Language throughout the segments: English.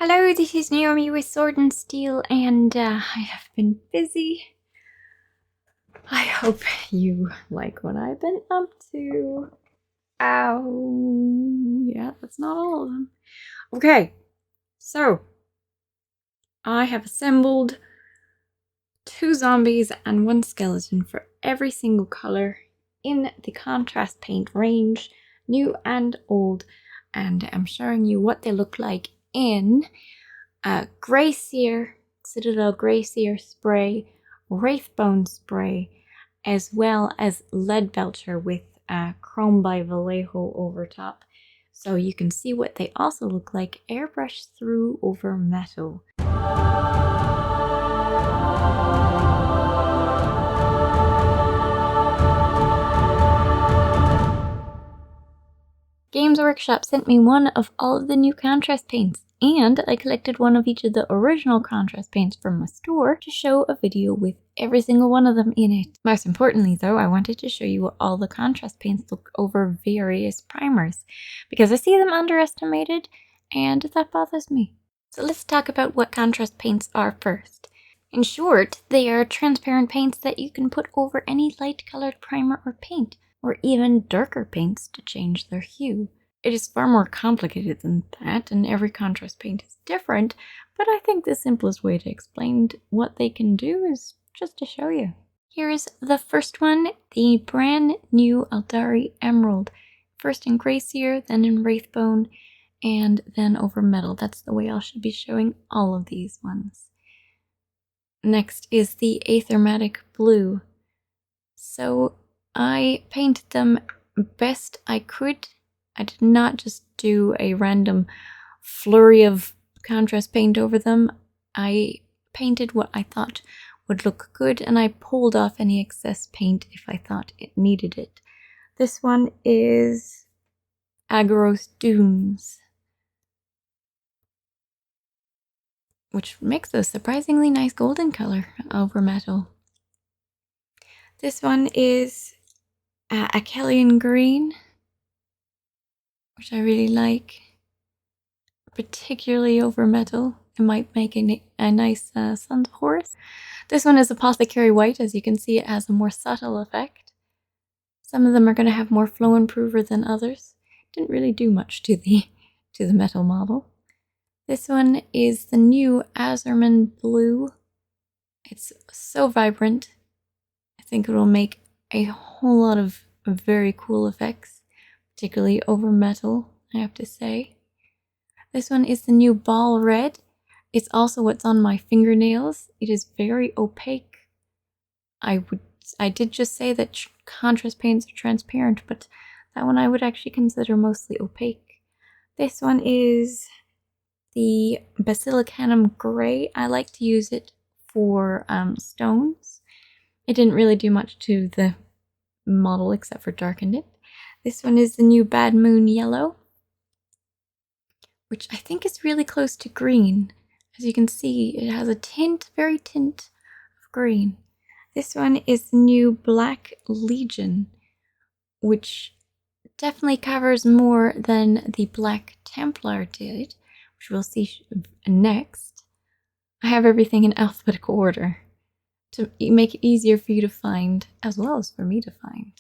Hello, this is Naomi with Sword and Steel, and I have been busy. I hope you like what I've been up to. Ow. Yeah, that's not all of them. Okay, so I have assembled 2 zombies and 1 skeleton for every single color in the contrast paint range, new and old, and I'm showing you what they look like in Grey Seer, Citadel Grey Seer spray, Wraithbone spray, as well as Lead Belcher with Chrome by Vallejo over top. So you can see what they also look like airbrushed through over metal. Games Workshop sent me one of all of the new contrast paints, and I collected one of each of the original contrast paints from my store to show a video with every single one of them in it. Most importantly though, I wanted to show you what all the contrast paints look over various primers, because I see them underestimated and that bothers me. So let's talk about what contrast paints are first. In short, they are transparent paints that you can put over any light colored primer or paint, or even darker paints to change their hue. It is far more complicated than that, and every contrast paint is different, but I think the simplest way to explain what they can do is just to show you. Here's the first one, the brand new Aeldari Emerald. First in Grey Seer, then in Wraithbone, and then over metal. That's the way I should be showing all of these ones. Next is the Aethermatic Blue. So I painted them best I could. I did not just do a random flurry of contrast paint over them. I painted what I thought would look good, and I pulled off any excess paint if I thought it needed it. This one is Aggaros Dunes, which makes a surprisingly nice golden color over metal. This one is Akhelian Green, which I really like, particularly over metal. It might make a nice sun's horse. This one is Apothecary White. As you can see, it has a more subtle effect. Some of them are going to have more flow improver than others. Didn't really do much to the metal model. This one is the new Asurmen Blue. It's so vibrant. I think it will make a whole lot of very cool effects, particularly over metal, I have to say. This one is the new Baal Red. It's also what's on my fingernails. It is very opaque. I did just say that contrast paints are transparent, but that one I would actually consider mostly opaque. This one is the Basilicanum Grey. I like to use it for stones. It didn't really do much to the model except for darkened it. This one is the new Bad Moon Yellow, which I think is really close to green. As you can see, it has a very tint of green. This one is the new Black Legion, which definitely covers more than the Black Templar did, which we'll see next. I have everything in alphabetical order to make it easier for you to find, as well as for me to find.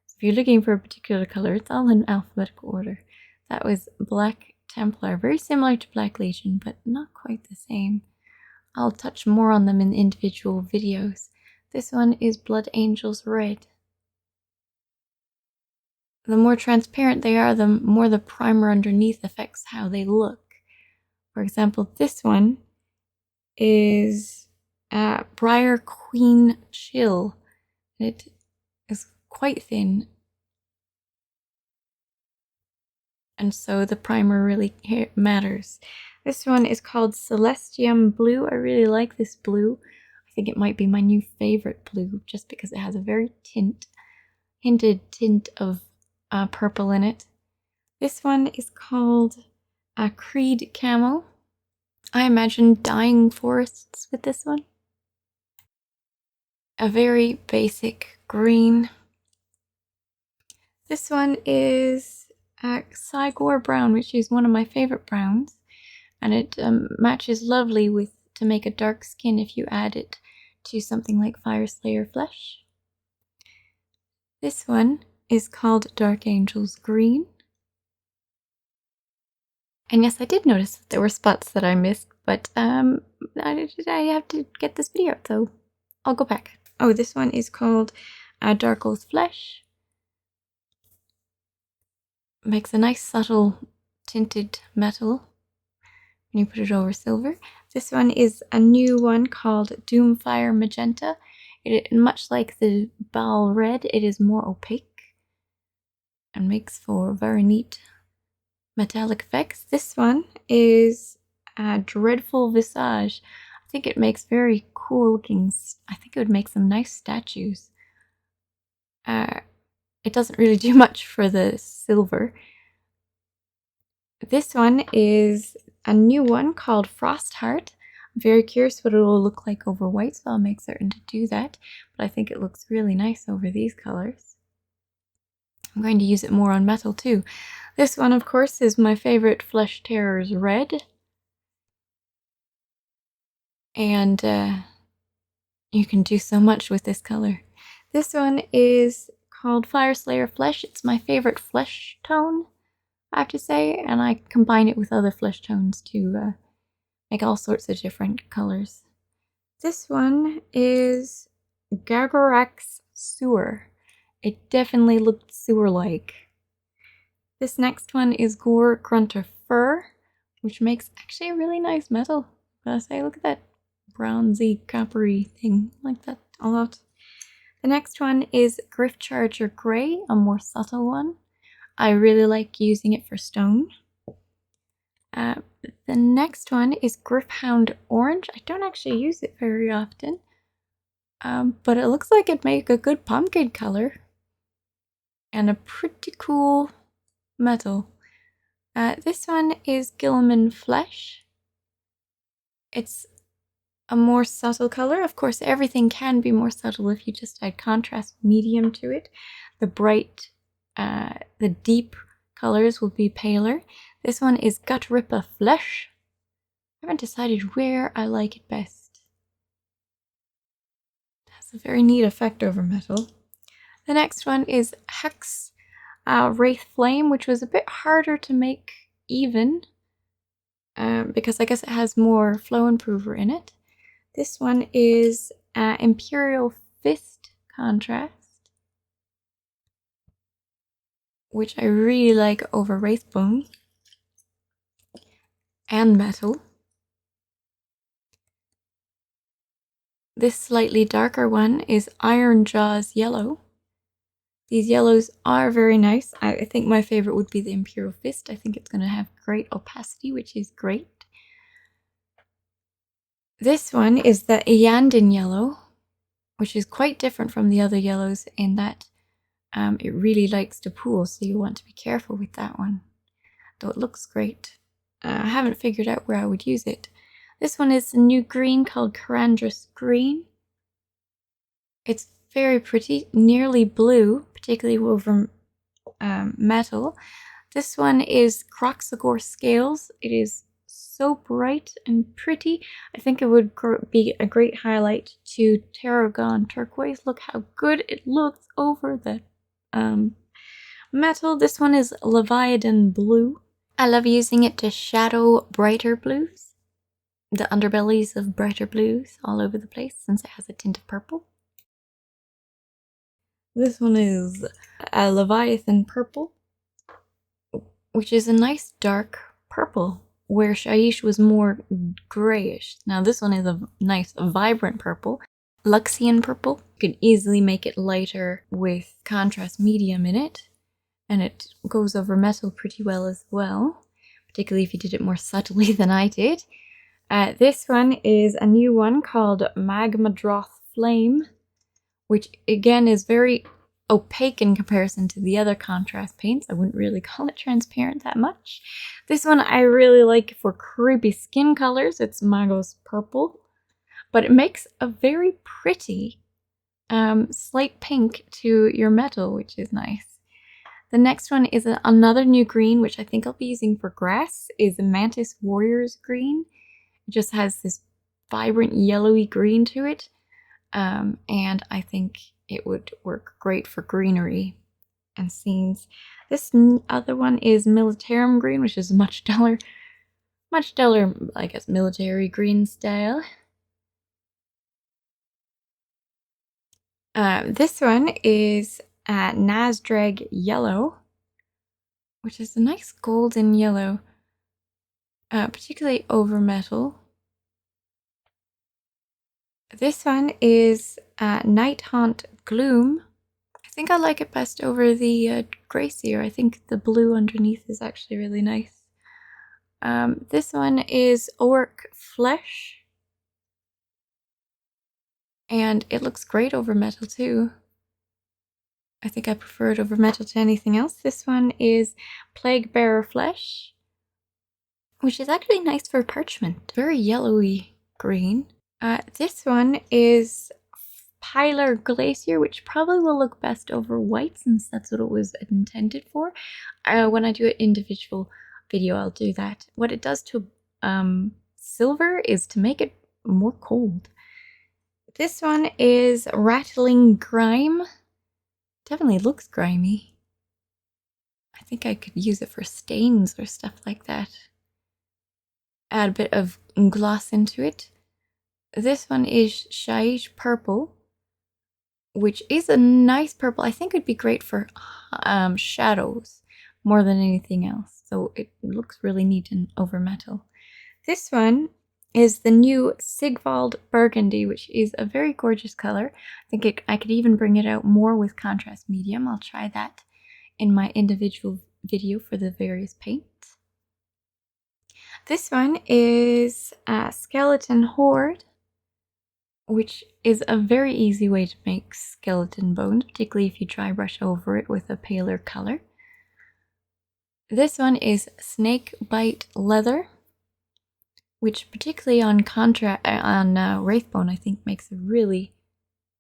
So if you're looking for a particular color, it's all in alphabetical order. That was Black Templar, very similar to Black Legion, but not quite the same. I'll touch more on them in individual videos. This one is Blood Angels Red. The more transparent they are, the more the primer underneath affects how they look. For example, this one is Briar Queen Chill. It is quite thin, and so the primer really matters. This one is called Celestium Blue. I really like this blue. I think it might be my new favorite blue, just because it has a very hinted tint of purple in it. This one is called Creed Camo. I imagine dying forests with this one. A very basic green. This one is Cygor Brown, which is one of my favorite browns. and it matches lovely with to make a dark skin if you add it to something like Fyreslayer Flesh. This one is called Darkoath Green. And yes, I did notice that there were spots that I missed, but I have to get this video out, so I'll go back. Oh, this one is called Darkoath Flesh. Makes a nice subtle tinted metal when you put it over silver. This one is a new one called Doomfire Magenta. Much like the Baal Red, it is more opaque and makes for very neat metallic effects. This one is a Dreadful Visage. I think it makes very cool looking, I think it would make some nice statues. It doesn't really do much for the silver. This one is a new one called Frostheart. I'm very curious what it will look like over white, so I'll make certain to do that. But I think it looks really nice over these colors. I'm going to use it more on metal too. This one, of course, is my favorite Flesh Terrors Red. And you can do so much with this color. This one is called Fyreslayer Flesh. It's my favorite flesh tone, I have to say, and I combine it with other flesh tones to make all sorts of different colors. This one is Garaghak's Sewer. It definitely looked sewer-like. This next one is Gore-grunta Fur, which makes actually a really nice metal. Gotta say, look at that bronzy, coppery thing, like that a lot. The next one is Gryph-Charger Grey, a more subtle one. I really like using it for stone. The next one is Gryph-Hound Orange. I don't actually use it very often, but it looks like it'd make a good pumpkin color and a pretty cool metal. This one is Guilliman Flesh. It's a more subtle color. Of course, everything can be more subtle if you just add contrast medium to it. The bright, the deep colors will be paler. This one is Gutrippa Flesh. I haven't decided where I like it best. It has a very neat effect over metal. The next one is Hexwraith Flame, which was a bit harder to make even because I guess it has more flow improver in it. This one is Imperial Fist contrast, which I really like over Wraithbone and metal. This slightly darker one is Ironjawz Yellow. These yellows are very nice. I think my favorite would be the Imperial Fist. I think it's going to have great opacity, which is great. This one is the Iyanden Yellow, which is quite different from the other yellows in that it really likes to pool, so you want to be careful with that one. Though it looks great. I haven't figured out where I would use it. This one is a new green called Karandras Green. It's very pretty, nearly blue, particularly over metal. This one is Kroxigor Scales. It is so bright and pretty. I think it would be a great highlight to Tarragon Turquoise. Look how good it looks over the metal. This one is Leviadon Blue. I love using it to shadow brighter blues, the underbellies of brighter blues all over the place, since it has a tint of purple. This one is a Leviathan Purple, which is a nice dark purple, where Shaiish was more grayish. Now this one is a nice vibrant purple, Luxian purple. You can easily make it lighter with contrast medium in it, and it goes over metal pretty well as well, particularly if you did it more subtly than I did. This one is a new one called Magmadroth Flame, which again is very opaque in comparison to the other contrast paints. I wouldn't really call it transparent that much. This one I really like for creepy skin colors. It's Magos Purple, but it makes a very pretty slight pink to your metal, which is nice. The next one is another new green, which I think I'll be using for grass, is a Mantis Warriors Green. It just has this vibrant yellowy green to it, and I think it would work great for greenery and scenes. This other one is Militarum Green, which is much duller, I guess, military green style. This one is Nazdrag Yellow, which is a nice golden yellow, particularly over metal. This one is Night Haunt Gloom. I think I like it best over the Grey Seer. I think the blue underneath is actually really nice. This one is Orc Flesh. And it looks great over metal too. I think I prefer it over metal to anything else. This one is Plaguebearer Flesh, which is actually nice for parchment. Very yellowy green. This one is Pilar Glacier, which probably will look best over white since that's what it was intended for. When I do an individual video, I'll do that. What it does to silver is to make it more cold. This one is Rattling Grime. Definitely looks grimy. I think I could use it for stains or stuff like that. Add a bit of gloss into it. This one is Shaiish Purple, which is a nice purple. I think it'd be great for shadows more than anything else. So it looks really neat and over metal. This one is the new Sigvald Burgundy, which is a very gorgeous color. I think I could even bring it out more with contrast medium. I'll try that in my individual video for the various paints. This one is Skeleton Horde, which is a very easy way to make skeleton bones, particularly if you dry brush over it with a paler color. This one is Snake Bite Leather, which particularly on Wraithbone I think makes a really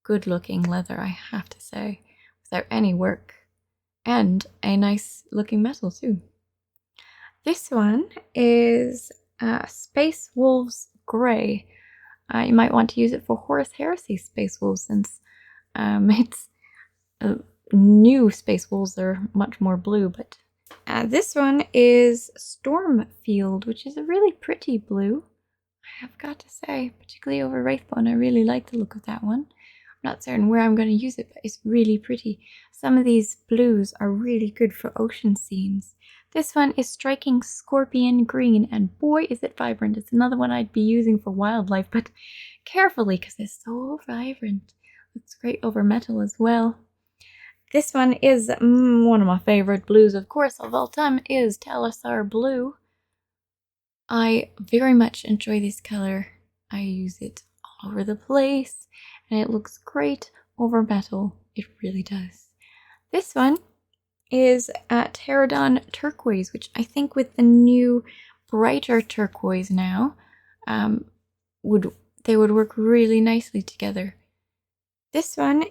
good looking leather, I have to say, without any work, and a nice looking metal too. This one is Space Wolves Grey. You might want to use it for Horus Heresy Space Wolves since it's new Space Wolves are much more blue, but this one is Stormfield, which is a really pretty blue, I have got to say, particularly over Wraithbone. I really like the look of that one. I'm not certain where I'm going to use it, but it's really pretty. Some of these blues are really good for ocean scenes. This one is Striking Scorpion Green, and boy is it vibrant. It's another one I'd be using for wildlife, but carefully because it's so vibrant. Looks great over metal as well. This one is one of my favorite blues, of course, of all time, is Talosar Blue. I very much enjoy this color. I use it all over the place, and it looks great over metal. It really does. This one is Pterodon Turquoise, which I think with the new brighter turquoise now, they would work really nicely together. This one's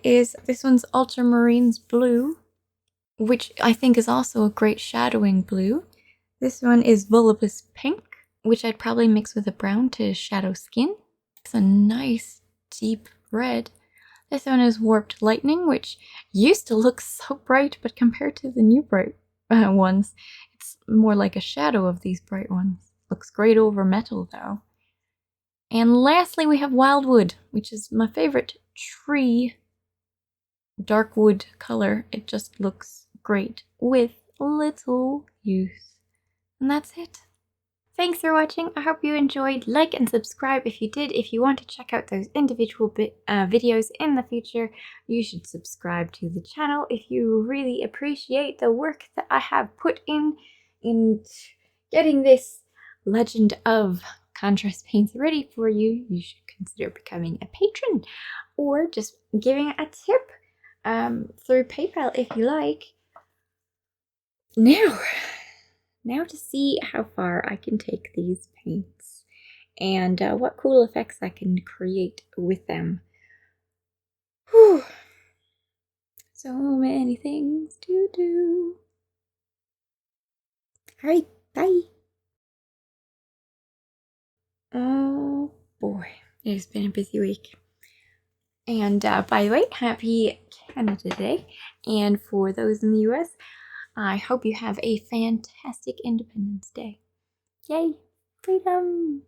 Ultramarines Blue, which I think is also a great shadowing blue. This one is Volupus Pink, which I'd probably mix with a brown to shadow skin. It's a nice deep red. This one is Warped Lightning, which used to look so bright, but compared to the new bright ones, it's more like a shadow of these bright ones. Looks great over metal though. And lastly, we have Wildwood, which is my favorite tree dark wood color. It just looks great with little use. And that's it. Thanks for watching. I hope you enjoyed. Like and subscribe if you did. If you want to check out those individual videos in the future, you should subscribe to the channel. If you really appreciate the work that I have put in getting this Legend of contrast paints ready for you, you should consider becoming a patron or just giving a tip through PayPal if you like. Now to see how far I can take these paints and what cool effects I can create with them. Whew. So many things to do. Alright, bye. Oh boy, it's been a busy week. And by the way, happy Canada Day. And for those in the US, I hope you have a fantastic Independence Day. Yay, freedom!